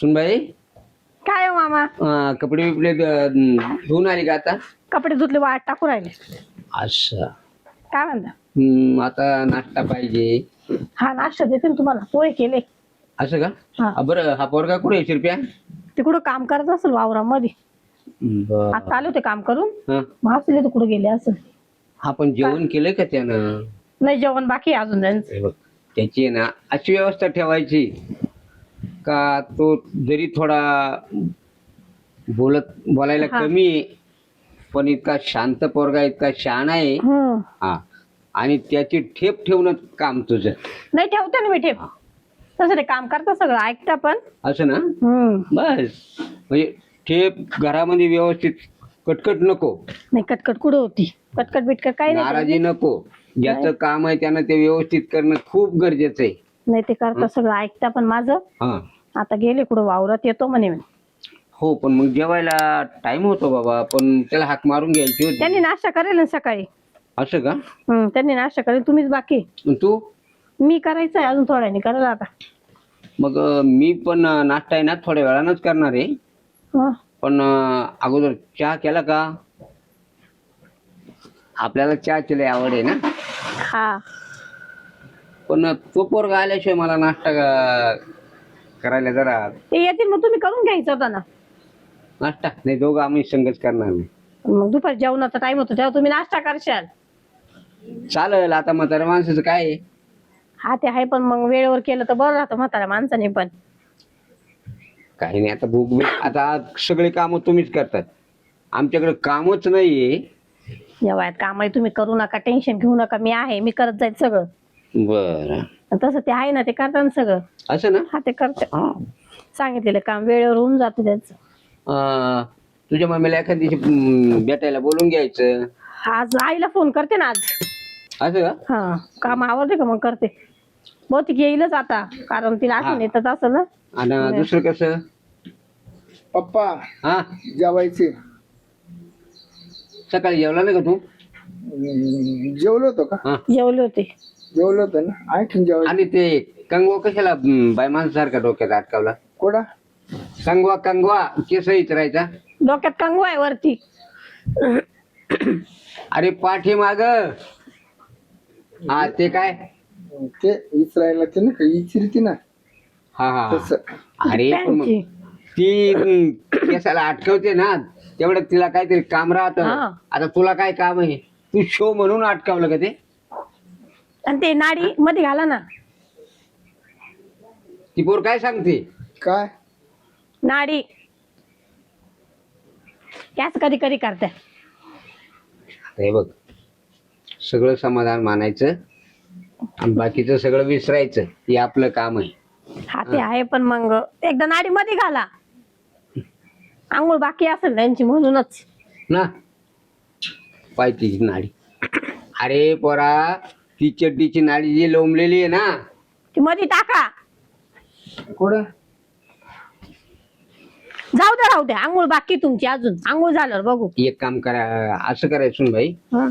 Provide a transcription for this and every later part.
सुनबाई काय हो मामा? कपडे बिपडे धुवून आली का आता? कपडे धुतले वाट टाकू राहिले. अच्छा. काय म्हणता? आता नाश्ता पाहिजे. हा नाश्ता देते ना तुम्हाला, पोहे केले. असं का? हा. बरं हा पोरगा कुठे आहे शिरप्या? ते कुठं काम करत असेल वावरामध्ये. बर. आता आले होते काम करून. हा. मग असले तर कुठे गेले असेल. हा पण जेवण केलंय का त्यानं? नाही जेवण बाकी आहे अजून त्यांचं. हे बघ, त्याची आहे ना अशी व्यवस्था ठेवायची का तो जरी थोडा बोलायला हा. कमी आहे, पण इतका शांत पोरगा, इतका शहाणा आहे. हा. आणि त्याची ठेप ठेवणं काम तुझं. नाही ठेवते ना मी ठेप. तसं ते काम करता सगळं ऐकता पण. असं ना? बस म्हणजे ठेप घरामध्ये व्यवस्थित, कटकट नको. नाही कटकट कुठं होती? कटकट बिटकट काही नाराजी नाही. नको. ज्याचं काम आहे त्यानं ते व्यवस्थित करणं खूप गरजेचं आहे. नाही ते करता सगळं ऐकता पण माझं. हा. आता गेले कुठं वावरात, येतो म्हणे मी. हो पण मग जेवायला टाइम होतो बाबा, पण त्याला हाक मारून घ्यायची होती. त्यांनी नाश्ता करेल ना सकाळी. असं का? त्यांनी नाश्ता करेल, तुम्हीच बाकी. तू? मी करायचं आहे अजून थोड्याने करायला आता. मग मी पण नाश्ता आहे ना थोड्या वेळानच करणार आहे. हा. पण अगोदर चहा केला का? आपल्याला चहाची लय आवड आहे ना. हा. पण तो पोरगा आल्याशिवाय मला नाश्ता करायला जरा. ते येतील मग तुम्ही करून घ्यायचं होता ना. नाश्ता नाही, दोघं आम्ही संगच करणार नाही. मग दुपारी जेवणाचा टाइम होतो तेव्हा तुम्ही नाश्ता करशाल. चालेल. आता म्हाताऱ्या माणसाचं काय आहे? हा ते आहे पण मग वेळेवर केलं तर बरं राहतं म्हाताऱ्या माणसाने पण. काही नाही, आता भूक आता सगळे काम तुम्हीच करतात, आमच्याकडे कामच नाहीये. या वयात काम आहे तुम्ही करू नका, टेन्शन घेऊ नका, मी आहे, मी करत जाईल सगळं. बर. तसं ते आहे ना, ते करतात ना सगळं. असं ना? हा ते करते. सांगितलेलं काम वेळेवर होऊन जातं त्यांचं. तुझ्या मम्मीला एखाद दिवशी भेटायला बोलून घ्यायचं. आज आईला फोन करते ना आज. असं का? हा काम आवडते का मग करते. बहुतेक येईलच आता, कारण तिला आठवण येतच असेल ना. आणि दुसरं कसं? पप्पा हा. जेवायचे. सकाळी जेवला नाही का तू? जेवलो होतो का? हा. जेवले होते. जेवलो होतो ना, आणखीन जेवायचं. आणि ते कंगवा कशाला बाय माणसासारखा डोक्यात अटकावला? कोडा कंगवा केस इचरायचा. डोक्यात कंगवा आहे वरती. अरे पाठी माग. हा ते काय? ते इस्रायलला ते ना का इचिरती ना हा हा. तसं. अरे पण मग पॅन्टची. ती केसाला अटकवते ना, तेवढं तिला काहीतरी काम राहत. हा. आता तुला काय काम आहे? तू शो म्हणून अटकावलं का ते? आणि ते नाडी मध्ये घाला ना. ती पोर काय सांगते? काय नाडी त्याच कधी कधी करते. हे बघ, सगळं समाधान मानायचं आणि बाकीचं सगळं विसरायचं, हे आपलं काम आहे. हा ते आहे पण मग एकदा नाडी मध्ये घाला. आंघोळ बाकी असेल त्यांची म्हणूनच ना. पायतीची नाडी. अरे पोरा, ती चड्डीची नाडी जी लोंबलेली आहे ना, ती मध्ये टाका. कोडा जाऊ द्या राहू द्या, आंघोळ बाकी तुमची अजून. आंघोळ झाल्यावर बघू. एक काम करा, असं करायचं भाई. हं.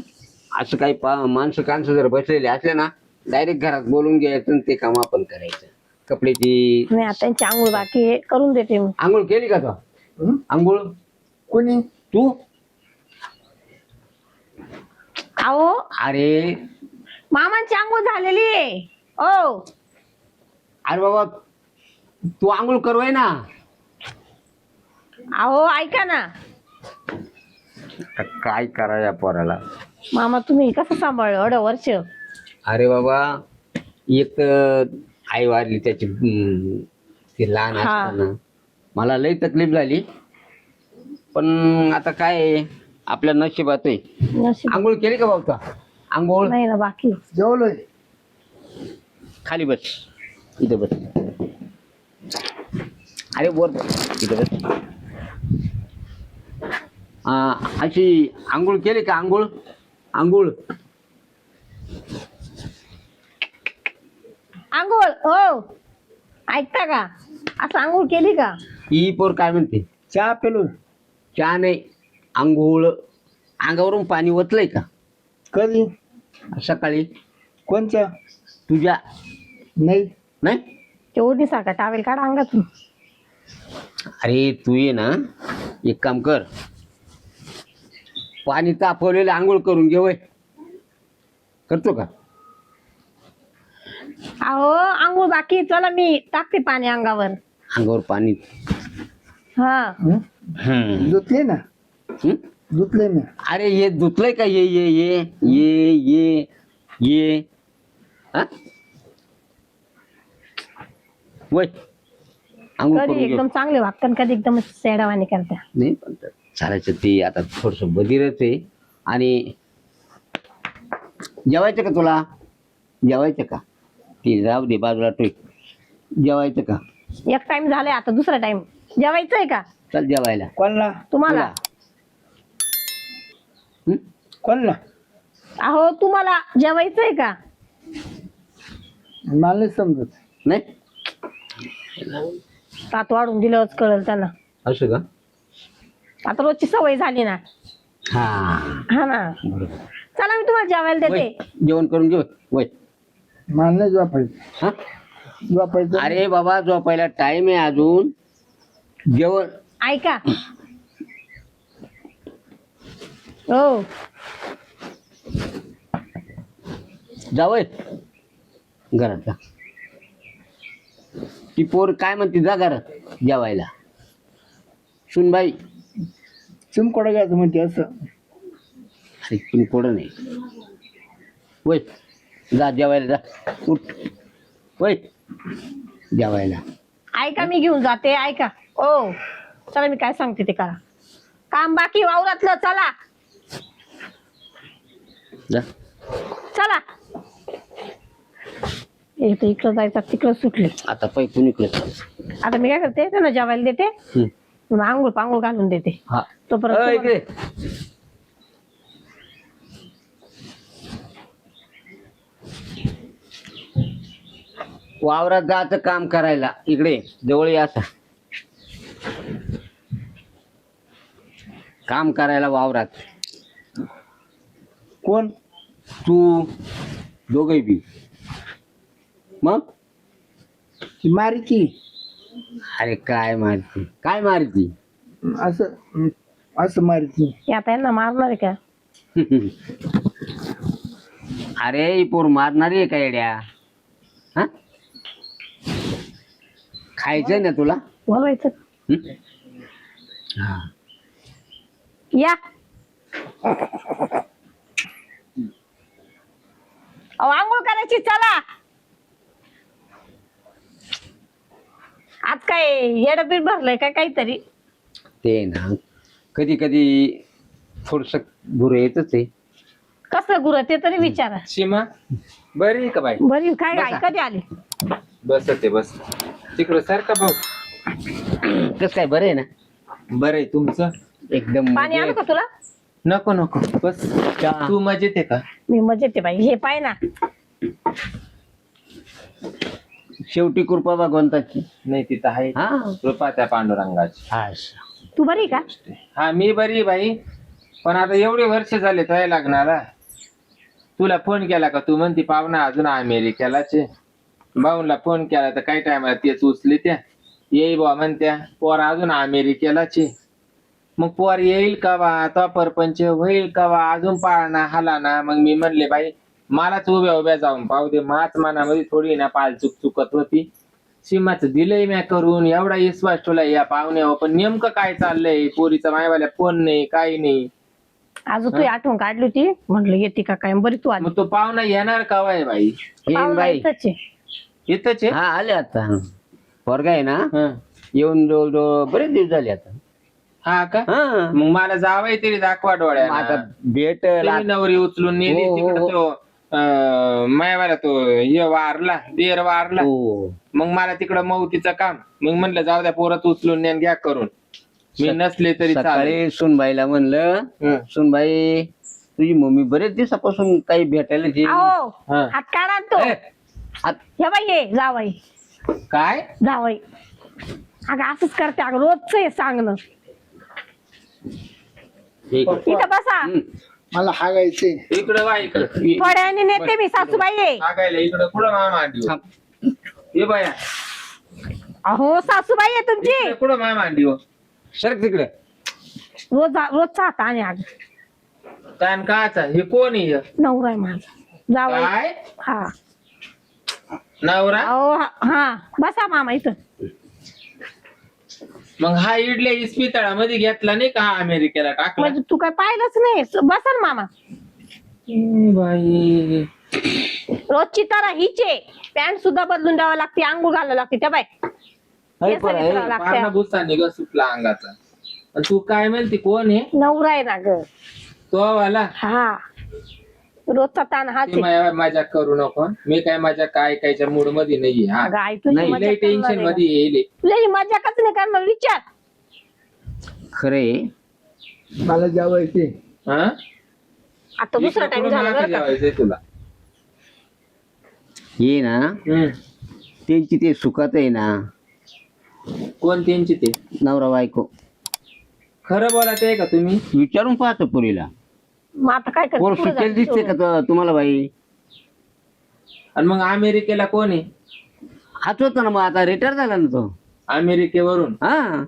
असं काही माणसं कांसं जर बसलेले असले ना, डायरेक्ट घरात बोलून घ्यायचं आणि ते काम आपण करायचं. कपड्याची नाही आता त्यांची आंघोळ बाकी आहे, करून देते मी. आंघोळ केली का तू? आंघोळ कोणी? तू? अहो अरे मामांची आंघोळ झालेली आहे. ओ अरे बाबा, तू आंघोळ करवाय ना. अहो ऐका ना. काय करा या पोराला. मामा तुम्ही कसं सांभाळलं एवढं वर्ष? अरे बाबा, एक तर आई वारली त्याची, ती लहान हा. असताना मला लई तकलीफ झाली. पण आता काय आहे, आपल्या नशिबात आहे. नशीब आंघोळ केली का भाऊ? आंघोळ नाही ना बाकी. जेवलोय. खाली बस, इथे बस. अरे वर बस, इथे बस. अशी आंघोळ केली का? आंघोळ आंघोळ आंघोळ हो ऐकता का? असं आंघोळ केली का? ही पोर काय म्हणते? चहा पेलो. चहा नाही, आंघोळ. अंगावरून पाणी ओतलंय का कधी? सकाळी? कोणच्या? तुझ्या? नाही. नाही? ते ओढणी सारखा टावेल काढा अंगातून. अरे तू ये ना, एक काम कर, पाणी तापवलेलं आंघोळ करून घे वय. करतो का? अहो आंघोळ बाकी, चला मी टाकते पाणी अंगावर. अंगावर पाणी. हा धुतले ना, हं? धुतले ना. अरे ये धुतलंय का? ये ये ये ये ये ये हा? वय आंघोळ कधी करून घे. एकदम चांगले वागतात, कधी एकदम सेडावानी करत्या. नाही पण चालायचं ते आता थोडस बधीरच आहे. आणि जेवायचं का तुला? जेवायचं का? ते जाऊ दे बाजूला टोय. जेवायचं का? एक टाइम झालाय, आता दुसरा टाइम जेवायचंय का चल जेवायला. कोणला तुम्हाला? हं? कोणला? अहो तुम्हाला जेवायचंय का? मला नाही समजत. नाही तात वाढून दिलंच कळलं त्यांना. असं का? आता रोजची सवय झाली ना. हा हा ना. बरोबर. चला मी तुम्हाला जेवायला वय, देते. जेवण करून घेऊ वय. मला नाही झोपायचं. हा? झोपायचं. अरे बाबा झोपायला टाइम आहे अजून. जेवण ऐका हो, जावय घरात जा. ती पोर काय म्हणते, जा घरात जेवायला. सुनबाई चिमकोडा घ्यायचं म्हणते असं. अरे तुम्ही कोण नाही. वय जा जेवायला जा. उठ वय जेवायला. ऐका मी घेऊन जाते. ऐका ओ, चला मी काय सांगते ते करा. काम बाकी वावरातलं, चला जा. चला. एक इकडं जायचं, तिकडं सुटले. आता पै कुणीकडे. आता मी काय करते, त्यांना जेवायला देते, मग आंघोळ पांघोळ घालून देते. हा तोपर्यंत तुम्हाला- इकडे वावरात जायचं काम करायला. इकडे जवळ या आता. काम करायला वावरात. कोण? तू दोघही बी. मग ती मारीची अरे काय मारती, काय मारती? असं असं मारीची. हे आता यांना मारणार आहे का? अरे ही पोर मारणारी आहे का येड्या? हा? खायचंय ना तुला? बोलवायचं हं? हा. या. अहो आंघोळ करायची, चला. आज काय येडं बीड भरलंय काय काहीतरी? ते ना कधी कधी थोडस गुरु येतच आहे. कसं गुरं ते तरी विचारा. सीमा बरी आहे का बाई? बरी काय बसा. काय कधी आली? बस ते बस तिकडं सारखा भाऊ. कस काय बरं आहे ना? बरं आहे तुमचं? एकदम पाणी आलं का तुला? नको नको बस. चहा. तू मजेत आहे का? मी मजेत आहे बाई. हे पाय ना. शेवटी कृपा भगवंताची. नाही तिथं आहे हा कृपा त्या पांडुरंगाची. असं. तू बरी का? हा मी बरी आहे बाई, पण आता एवढे वर्ष झाले तया लागणारा. तुला फोन केला का? तू म्हणती पाहुणा अजून अमेरिकेलाच आहे. भाऊनला फोन केला तर काही टायमाला तेच उचले त्या येई बा म्हणत्या. पोर अजून अमेरिकेलाच आहे. मग पोर येईल का बा? तो परपंच होईल का बा? अजून पाळणा हाला ना. मग मी म्हणले बाई मलाच उभ्या उभ्या जाऊन पाहू दे. माच मनामध्ये थोडी ना पाल चुकत होती. सीमाचं दिलंय म्या करून, एवढा विश्वास ठेवला या पाहुण्यावर. पण नेमकं काय चाललंय? पोरीचा मायवाल्या फोन नाही, काही नाही. अजून तू आठवण काढली होती, म्हटलं येते का काय. बरी तू आली. मग तो पाहुणा येणार का बाई? हे पाहुणा बाई इथंच आहे. येतच आहे. हा आले आता. पोरगा आहे ना हं. येऊन जवळ बरेच दिवस झाले आता. हा का? हा मग मला जावई तरी दाखवा आता डोळ्याला. भेट तुम्ही नवरी उचलून नेली हो, हो, तिकडे. हो. तो मायवाला तो हे वारला, देर वारला. हो मग मला तिकडं मौतीचं काम. मग म्हणलं जाऊ द्या पोरत उचलून न्या घ्या करून. मी नसले तरी चालेल. सकाळी सुनबाईला म्हणलं, हं. सुनबाई तुझी मम्मी बरेच दिवसापासून काही भेटायला गेली. अहो हा. हात काढा ना तो. ए, हात- हे बाई ये जावाई, काय? जावाई. अगं असंच करते अगं, रोजच आहे सांगणं. एक- इथं बसा. हं. मला हागायचे. इकडं वा इकडं. थोड्याने नेते मी, सासूबाई आहे. मागायला इकडं कुठं मामा आणली? थांब. हे बाया अहो सासूबाई आहे तुमची. इकडे कुठं मा मांडी हो सर तिकडे. रोजचा आता आणि आग ताण काचा हे कोण आहे हे? नवरा आहे माझा जावई. काय हा नवरा अहो हा बसा मामा इथं. मग हा इडल्या इस्पितळामध्ये घेतला नाही का हा अमेरिकेला टाकला म्हणजे तू काय पाहिलंच नाही. बसा ना मामा. बाई रोजची तर हिचे पॅन्ट सुद्धा बदलून द्यावं लागते, आंघोळ घालावं लागते. त्या बाय अरे पण आहे. पारणा भुसा निघ सुटला अंगाचा. आणि तू काय म्हणते कोण आहे नवरा आहे ना ग. तो वाला हा रोजचा ताण हाच ते आहे. मजाक करू नको. मी काय माझ्या काय कायच्या मूड मध्ये नाहीये हा अगं आई तुझी नाही, मजा लय करणार टेन्शन आहे मध्ये का? येईल तुझी मजाकच नाही करणार. विचार खरे मला जेवायचे. हा आता दुसरा टाइम झाला बरं का. जेवायचंय तुला ये ना त्यांची ते सुखात आहे ना कोण त्यांची ते नवरा बायको. खरं बोला ते का तुम्ही विचारून पाहतो पुरीला. मग आता काय पोर करते? सुटेल दिसते का तुम्हाला बाई? आणि मग अमेरिकेला कोण आहे हाच होता ना मग आता रिटायर झाला ना तो. अमेरिकेवरून हा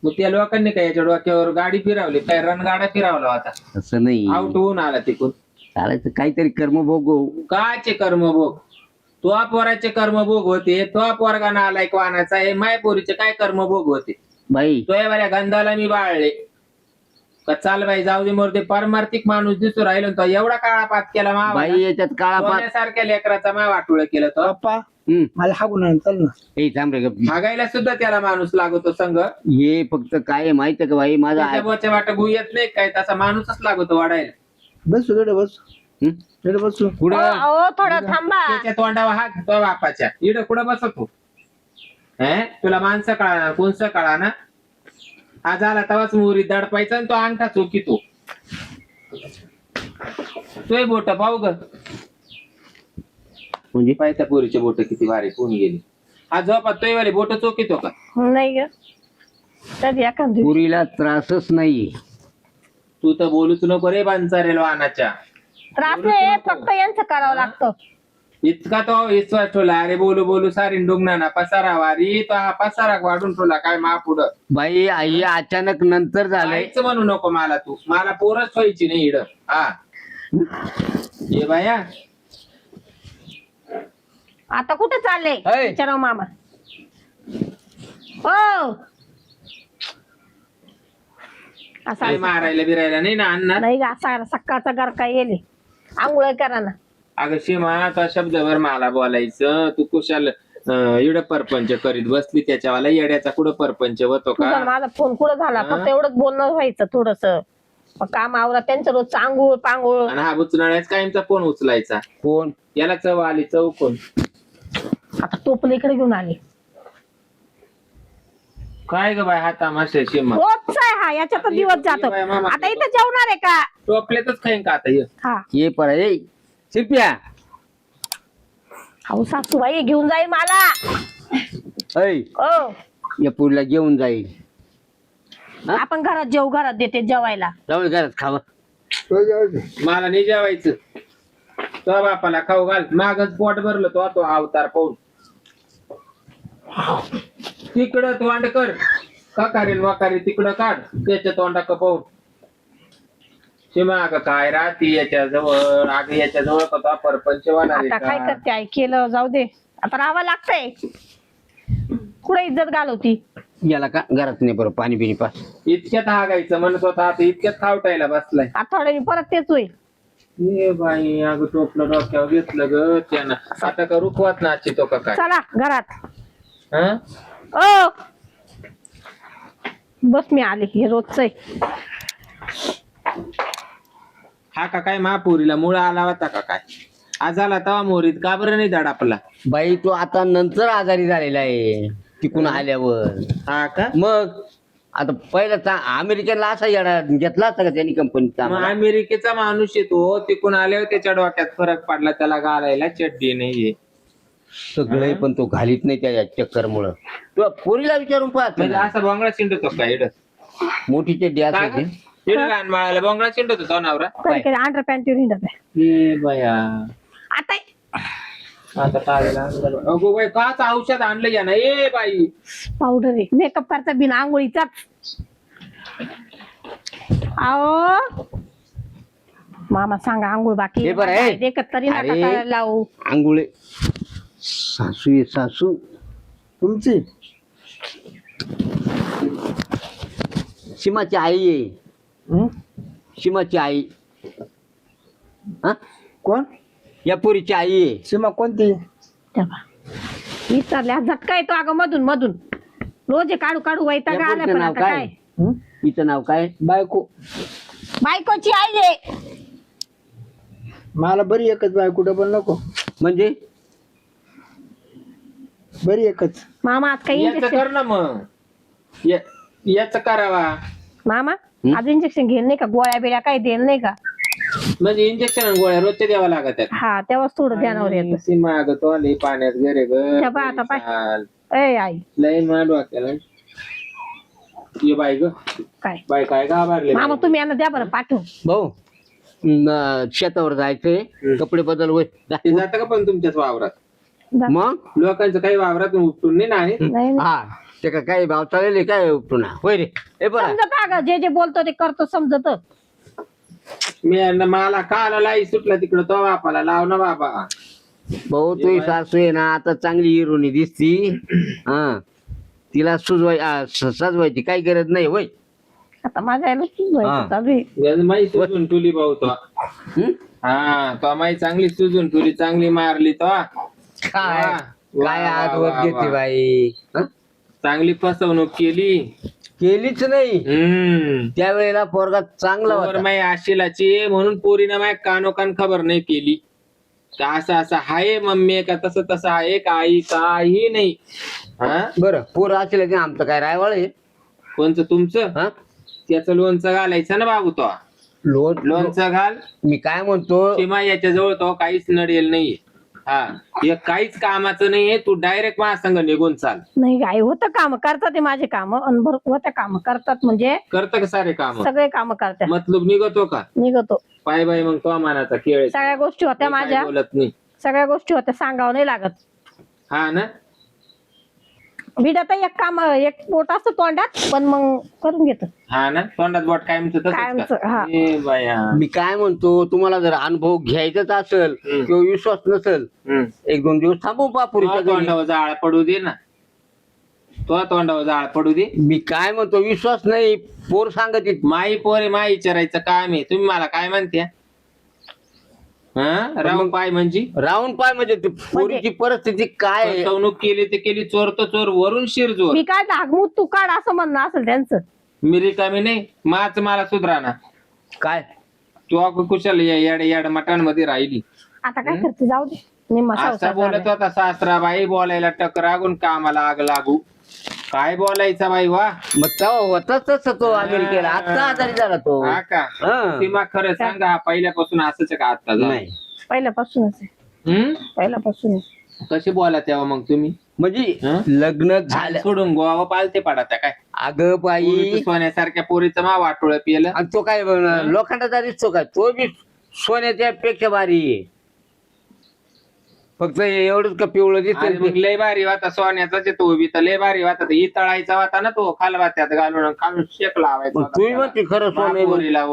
मग त्या लोकांनी काय याच्या डोक्यावर गाडी फिरवली काय रणगाडा फिरवला होता तसं नाही आउट होऊन आला तिकून चालायचं काहीतरी कर्म भोगो. काचे कर्मभोग तो पोराचे कर्मभोग होते तो पोरगाना आलाय वाहनाचा आहे मायपोरीचे काय कर्मभोग होते बाई तो या बऱ्या गंधाला मी बाळले का चाल बाई जाऊ दे मोरते पारमार्थिक माणूस दिसू राहिलो तो एवढा काळा पात केला बाई याच्यात काळा पात. सारख्या लेकराचा मा वाटोळ केलं तो पप्पा हम्म. मला हागून आण चल ना. ए थांब रे गप्प. भागायला सुद्धा त्याला माणूस लागतो संघ हे फक्त काय आहे माहितीये का बाई माझा त्याच्या बोच्या वाट गु येत नाही काय तसा माणूसच लागतो वाढायला बस इकडे बस. हं? इकडे बसू. पुढं अहो थोडं थांबा. त्याच्या तोंडावर हात तो बापाच्या इड कुठं बसतो हे तुला माणसं कळा कोणचं कळा ना हा झाला तवाच मोहरी दडपायचा आणि तो अंगठा चोकीतो तोय बोट पाहू ग म्हणजे पाय त्या पोरीचे बोट किती भारी कोण गेली हा झोपा तोय वाले बोट चोकीतो का नाही ग कधी एखादी पुरीला त्रासच नाही. तू तर बोलूच नको रे बांचारेल वाहनाच्या त्रास नाही फक्त यांचं करावं लागतं. इतका तो विश्वास ठेवला अरे बोलू बोलू सारी डुंगना पसारा वारी तो हा पसारा वाढून ठेवला काय मा पुढं बाई आई अचानक नंतर झालंय. काहीच म्हणू नको मला तू मला पोरच व्हायची नाही इड हा ये बाया आता कुठे चालले ऐ. विचाराव मामा. हो असा काही मारायला बिरायला नाही ना अण्णा नाही का असा सकाळचा गरका येले आंघोळ करा ना. अगं शिमा आता शब्दभर मला बोलायचं तू कुशाल इड परपंच करीत बसली त्याच्यावाला येड्याचा कुठं परपंच होतो तुझा का माझा फोन कुठं झाला फक्त एवढंच बोलणं व्हायचं थोडस. काम आवरा त्यांचं रोज आंघोळ पांघोळ. आणि हा उचलण्याच कायमचा फोन उचलायचा कोण याला चव आली चव कोण आता टोपलं इकडे घेऊन आले. काय ग बाय हा तमाशा शिमा रोजचा आहे हा याच्यात दिवस जातो. आता इथं जेवणार आहे का? टोपल्यातच खाईन का आता हे हा ये पर ए शिल्प्या अहो सासूबाई घेऊन जाईल मला. ऐ ओ या पुरीला घेऊन जाईल. आपण घरात जेवू घरात देते जेवायला. जाऊ घरात खावा. तो जेवायचे. मला नाही जेवायचं तो बापाला खाऊ घाल मागच पोट भरलं तो अवतार पाहून तिकडं तोंड कर काकारेल वाकारे तिकडं काढ त्याच्या तोंडा पाहून सीमा अगं काय राहती याच्या जवळ अगं याच्या जवळ कसा परपंच होणार आहे आता काय का? करते आई केलं जाऊ दे आता राहावं लागतंय. कुठे इज्जत घालवती. याला का घरात नाही बरं पाणी बिणी पास. इतक्यात हागायचं म्हणत होता आता इतक्यात खावटायला बसलाय आठवड्याने परत तेच होईल. ये बाई अगं टोपलं डोक्यावर घेतलं ग त्यानं आता का रुखवात नाची तो का काय चला घरात. हं? ओ बस मी आले हे रोजच आहे. हा का काय महापुरीला मुळा आला होता का काय आज आला तवा मोरीत का बरं नाही दडापला बाई तो आता नंतर आजारी झालेला आहे तिकून आल्यावर. हा का मग आता पहिला अमेरिकेला असा येडा घेतला असता का त्यांनी कंपनीचा. मग अमेरिकेचा माणूस येतो तिकून आल्यावर त्याच्या डोक्यात फरक पडला त्याला घालायला चड्डी नाहीये सगळे पण तो घालीत नाही त्या चक्कर मुळे. तो पोरीला विचारून पाहत म्हणजे असा बोंगळा चिंडतो का इड मोठी चड्डी काय असते. इड माळाला बोंगळा चिंडतो तो नवरा कधी कधी अंडर पॅन्ट हिंडत आहे. ए बया आता आता टाळेला अगो बाई काच औषध आणलं या ना ए बाई. पावडर आहे मेकअप करता बिना आंघोळीचाच. आओ मामा सांगा आंघोळ बाकी हे बरं आहे. देखत तरी नका अरे. करायला लावू. आंघोळे सासू आहे सासू. तुमची सीमाची आई आहे. हं? सीमाची आई. हा कोण या पोरीची आई आहे. सीमा कोणती तेव्हा विचारल्या झटका येतो अगं मधून मधून रोज हे काढू काढू वैताग या आला पोरीचं पण नाव आता काय? काय हं? तिचं नाव काय? बायको. बायकोची आई आहे. मला बरी एकच बायको डबल नको. म्हणजे बरी एकच. मामा आज काही याच इंजेक्शन कर ना मग याच करावा. मामा आज इंजेक्शन घेईल नाही का गोळ्या बिळ्या काही देईल नाही का. म्हणजे इंजेक्शन गोळ्या रोजच्या द्यावा लागत आहेत. हा तेव्हाच थोडं ध्यानावर येतं. सीमा अगं तो आली पाण्यात घरे त्या बाय आता पाय. ए आई लय मांडवा केला ये बाई ग काय बाई काय घाबरले मामा तुम्ही यांना द्या बरं पाठवून. भाऊ शेतावर जायचंय कपडे बदल होय. ते जातं का पण तुमच्याच वावरात जा. मग लोकांचं काही वावरातून उपटून नाही ना आणि नाही नाही. हा ते का काही भाव चालेल काय उपटून होय रे. हे बरं समजत अगं जे जे बोलतो ते करतो समजत. मी यांना मला काला लाई सुटला तिकडं तो बापाला लाव ना बाबा. भाऊ तुझी सासू आहे ना आता चांगली हिरोनी दिसती. हा तिला सजवायची काही गरज नाही होय. आता माझ्या आईला सुचवायचं चालू आहे. माई सुजून टुली भाऊ तो. हं? हा तो माई चांगली सुजून टुली चांगली मारली तो. काय वा, काय वा, आजवर वा, घेते वा. बाई. हं? चांगली फसवणूक केली. केलीच नाही त्यावेळेला पोरगा चांगला होता. माई आशिलाची म्हणून पोरीनं माय कानोकान खबर नाही केली का असं असं हाय मम्मी का तसं तसं आहे काही काही नाही. हा बरं पोर असेल आमचं काय रायवाळ आहे. कोणचं तुमचं हा त्याचं लोणचं घालायचं ना बाबू तो. लोणचं घाल. मी काय म्हणतो सीमा याच्या जवळ तो काहीच नडेल नाहीये. हा हे काहीच कामाचं नाहीये. तू डायरेक्ट माझ्या संग निघून चाल. नाही आई होतं काम करतात ते माझे काम अनभर होत्या काम करतात म्हणजे करतं का सारे काम सगळे काम करतात. मतलब निघतो का निघतो पाय बाय मग तो मानाचा खेळ आहे. सगळ्या गोष्टी होत्या मी काय माझ्या. बोलत नाही. सगळ्या गोष्टी होत्या सांगावं नाही लागत. हा ना विडात एक काम एक पोट असतं तोंडात पण मग करून घेत. हा ना तोंडात बोट कायमचं तसंच कायमचं, का? हा. ए बाया. मी काय म्हणतो तुम्हाला जर अनुभव घ्यायचाच असेल किंवा विश्वास नसेल हम्म. एक दोन दिवस थांबू बापुरीच्या तो घरी. तोंडावर जाळ पडू दे ना. तो तोंडावर जाळ पडू दे. मी काय म्हणतो विश्वास नाही पोर सांगत माई पोरे माई विचारायचं काम आहे. तुम्ही मला काय म्हणत्या हा राहून पाय म्हणजे राहून पाय म्हणजे ती पोरीची परिस्थिती काय आहे? फसवणूक केली ते केली. चोर तो चोर वरून शिरजोर. मी काय धागमूत तू काढ असं म्हणणं असेल त्यांचं. मी रिकामी नाही. माच मला सुधरा ना. काय तू कुशाल याड मटांमध्ये राहिली. आता काय करते जाऊ दे निम्मा असा संसार बोलत झालाय. होता सासराबाई बोलायला टकरागून कामाला आग लागू. काय बोलायचा बाई वा. मग तेव्हा होताच तसं तो अमेरिकेला आता आजारी झाला तो. हा का हा. सीमा खरं सांगा हा पहिल्यापासून असंच आहे का आता नाही पहिल्यापासूनच आहे पहिल्यापासूनच. कसे बोला तेव्हा मग तुम्ही म्हणजे हं? लग्न झालं सोडून गोवा पालते पडा त्या काय अगं बाई पोरीचं सोन्यासारख्या पोरीचं मा वाटोळ पिलं. आणि तो काय लोखंडाचा दिसतो काय तो बी सोन्याच्या पेक्षा भारी आहे. फक्त एवढंच का पिवळं अरे मग दिसत. लय भारी वाता सोन्याचाच तो बी तर लय भारी वाता ही तळायचा वाता ना तो खालवात्यात घालून खालून शेक लावायचा होता तुम्ही त्याला. म्हणते खरं सोनं आहे. पोरीला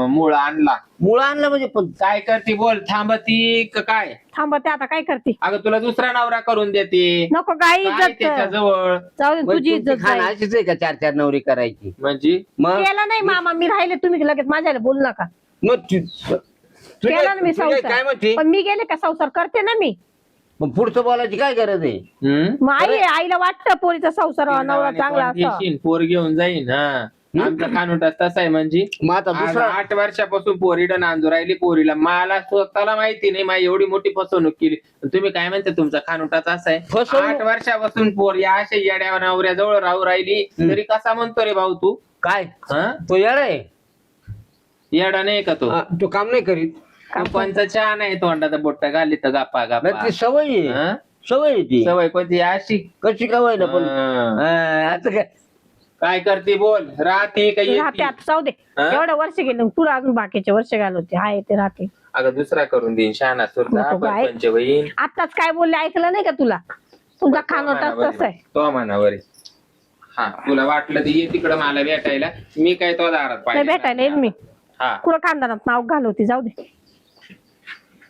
मूळ आणला. मुळं आणलं म्हणजे पण काय करते बोल थांबती का काय. थांब ते आता काय करते. अगं तुला दुसरा नवरा करून देते नको गाई काय इज्जत त्याच्या जवळ जाऊ दे तुझी इज्जत खाना जाईल. अशीच आहे का चार चार नवरी करायची. म्हणजे मग केलं नाही मामा मी राहिले तुम्ही लगेच माझ्याला बोलू नका. मग केला ना मी काय संसार म्हणते पण मी गेले का संसार करते ना मी. मग पुढचं बोलायची काय गरज आहे. मग आईला वाटतं पोरीचा संसार व्हावा, नवरा चांगला असा. येशील, पोर घेऊन जाईन हा आमचा कानूटाच तसा आहे म्हणजे मग आता आज दुसरा 8 वर्षापासून पोरीला नांदू राहिली पोरीला. मला स्वतःला माहिती नाही माझी एवढी मोठी फसवणूक केली. तुम्ही काय म्हणता तुमचा कानूटाच असा आहे. फसवणूक? 8 वर्षापासून पोर या अशा येड्या नवऱ्याजवळ राहू राहिली तरी कसा म्हणतो रे भाऊ तू. काय हा तो येडा आहे. येडा नाही का तो. हा, तो काम नाही करीत. पंचा चहा नाही तोंडाचा बोट्टा घाली तर गप्पा नाही, गप्पा. ती सवय आहे. हा? सवय आहे ती सवय कोणती अशी कशी काय ना पण हा. आता काय काय करते बोल राहते का राहते येते. आता जाऊ दे. हा? एवढं वर्ष गेले तुला अजून बाकीचे वर्ष घालवते हाय ते राहते. अगं दुसरा करून देईन शहाणा सुरता नको बाई. पंच होईन. आताच काय बोलले ऐकलं नाही का तुला? तुझा खानोटाच तसा आहे. तो मनावर आहे. हा तुला वाटलं तर ये तिकडं मला भेटायला, मी काय तो दारात नाही पाहिजे भेटायला येईन मी. हा कुठं खानदानात नाव घालवती, जाऊ दे.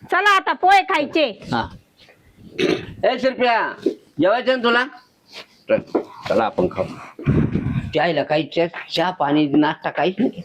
चला आता पोहे खायचे. हा ए शिरप्या जेवायचं ना तुला? चल, चला आपण खाऊ. त्याला काही चहा पाणी नाश्ता काहीच नाही.